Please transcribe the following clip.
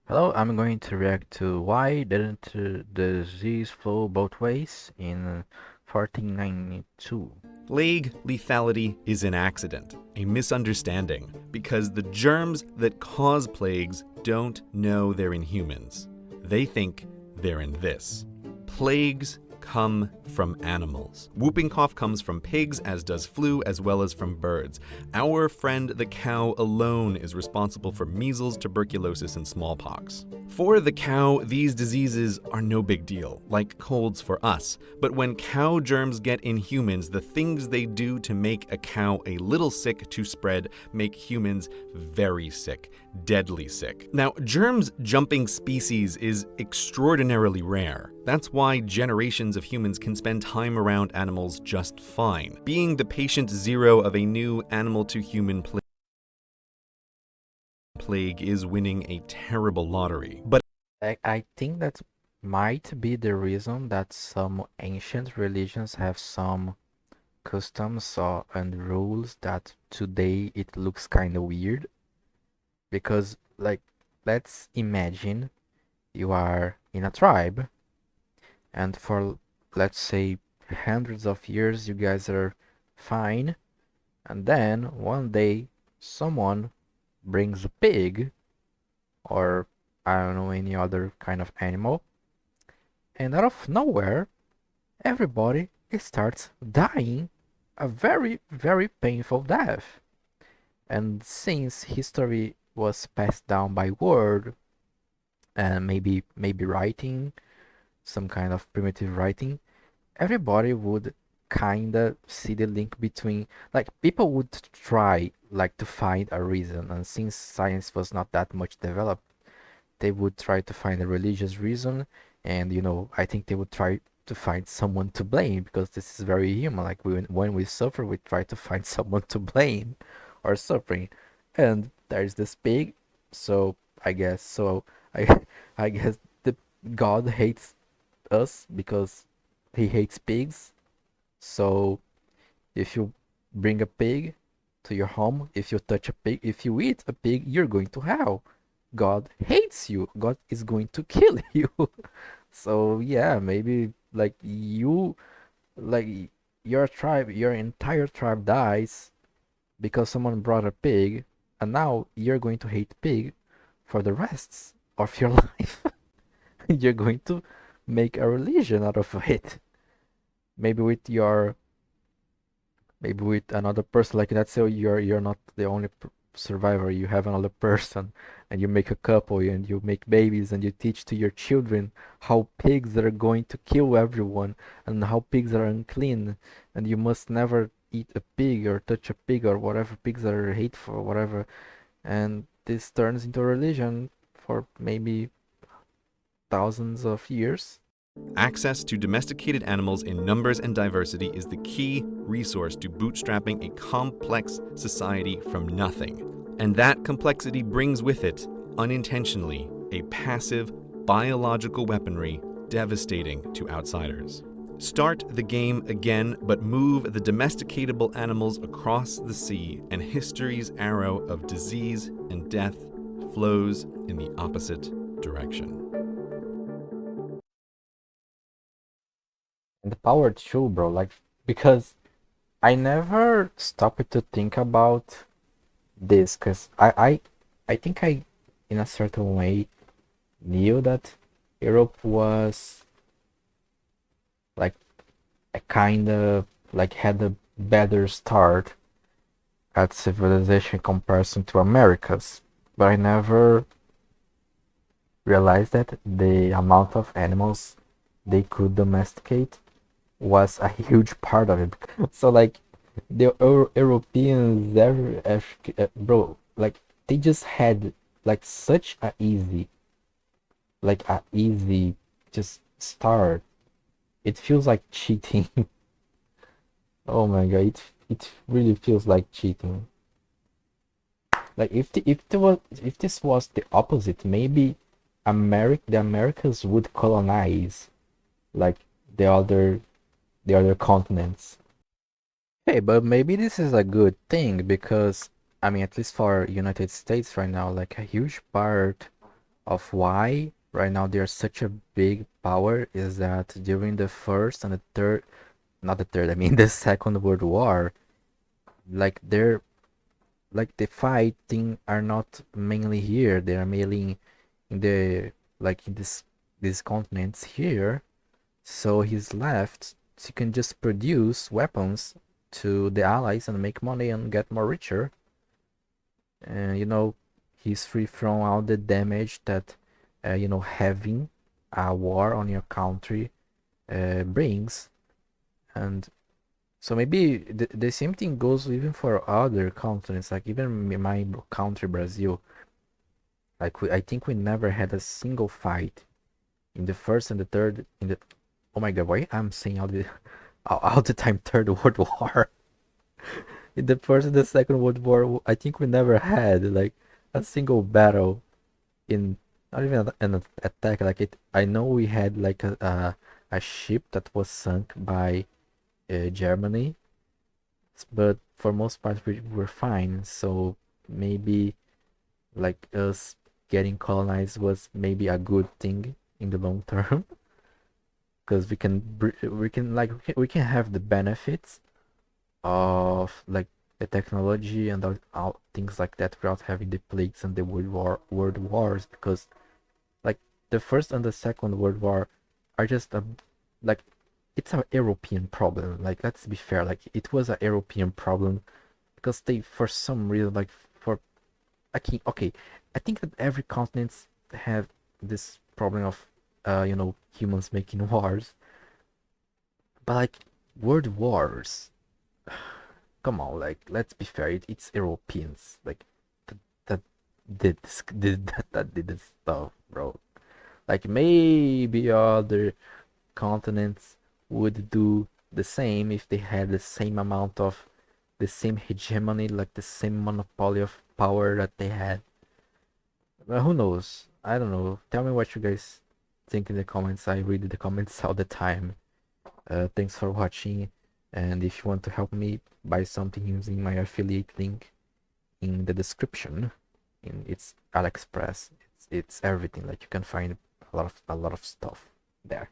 Hello, I'm going to react to why didn't the disease flow both ways in 1492. Plague lethality is an accident, a misunderstanding, because the germs that cause plagues don't know they're in humans. They think they're in this. Plagues come from animals. Whooping cough comes from pigs, as does flu, as well as from birds. Our friend the cow alone is responsible for measles, tuberculosis, and smallpox. For the cow, these diseases are no big deal, like colds for us. But when cow germs get in humans, the things they do to make a cow a little sick to spread make humans very sick, deadly sick. Now, germs jumping species is extraordinarily rare. That's why generations of humans can spend time around animals just fine. Being the patient zero of a new animal-to-human plague is winning a terrible lottery. But I think that might be the reason that some ancient religions have some customs and rules that today it looks kind of weird. Because, like, let's imagine you are in a tribe, and for, let's say, hundreds of years you guys are fine, and then one day someone brings a pig or I don't know any other kind of animal, and out of nowhere everybody starts dying a very very painful death. And since history was passed down by word and maybe writing, some kind of primitive writing, everybody would kinda see the link between, like, people would try like to find a reason, and since science was not that much developed, they would try to find a religious reason. And I think they would try to find someone to blame, because this is very human. Like, when we suffer, we try to find someone to blame our suffering. And there's this pig, so I I guess the God hates us because he hates pigs. So if you bring a pig to your home, if you touch a pig, if you eat a pig, you're going to hell. God hates you. God is going to kill you. So yeah, maybe like your tribe, your entire tribe dies because someone brought a pig, and now you're going to hate pig for the rest of your life. You're going to make a religion out of it. Maybe with your maybe with another person, like, let's say you're not the only survivor, you have another person, and you make a couple and you make babies and you teach to your children how pigs are going to kill everyone and how pigs are unclean, and you must never eat a pig or touch a pig or whatever, pigs are hateful or whatever. And this turns into a religion for maybe thousands of years. access to domesticated animals in numbers and diversity is the key resource to bootstrapping a complex society from nothing. And that complexity brings with it, unintentionally, a passive biological weaponry devastating to outsiders. Start the game again, but move the domesticatable animals across the sea, and history's arrow of disease and death flows in the opposite direction. And the power too, bro, like, because I never stopped to think about this, because I think I, in a certain way, knew that Europe was like a kind of like had a better start at civilization in comparison to Americas, but I never realized that the amount of animals they could domesticate was a huge part of it. So, like, the Europeans, bro, like, they just had like such a easy just start. It feels like cheating. Oh my god, it really feels like cheating. Like, if this was the opposite, maybe the Americas would colonize like the other the other continents. Hey, but maybe this is a good thing, because I mean, at least for United States right now, like, a huge part of why right now they're such a big power is that during the first and the third, not the third, I mean the Second World War, like they're like the fighting are not mainly here. They are mainly in the like in this these continents here. So he's left. So he can just produce weapons to the allies and make money and get more richer. And he's free from all the damage that having a war on your country brings. And so maybe the same thing goes even for other continents, like even my country, Brazil. Like I think we never had a single fight in the first and the third in the. Oh my God, why I'm saying all the time Third World War? In the first and the Second World War, I think we never had like a single battle in not even an attack. Like it, I know we had like a ship that was sunk by Germany, but for most part we were fine. So maybe like us getting colonized was maybe a good thing in the long term because we can have the benefits of like the technology and all things like that without having the plagues and the world wars because like the first and the second world war are just like it's a European problem. Like let's be fair, like it was a European problem because they for some reason like for okay, I think that every continent have this problem of humans making wars, but like world wars, come on, like let's be fair, it's Europeans like that did this stuff, bro. Like maybe other continents would do the same if they had the same amount of the same hegemony, like the same monopoly of power that they had. Well, who knows? I don't know. Tell me what you guys think in the comments. I read the comments all the time. Thanks for watching. And if you want to help me buy something using my affiliate link in the description, it's AliExpress. It's everything. Like you can find a lot of stuff there.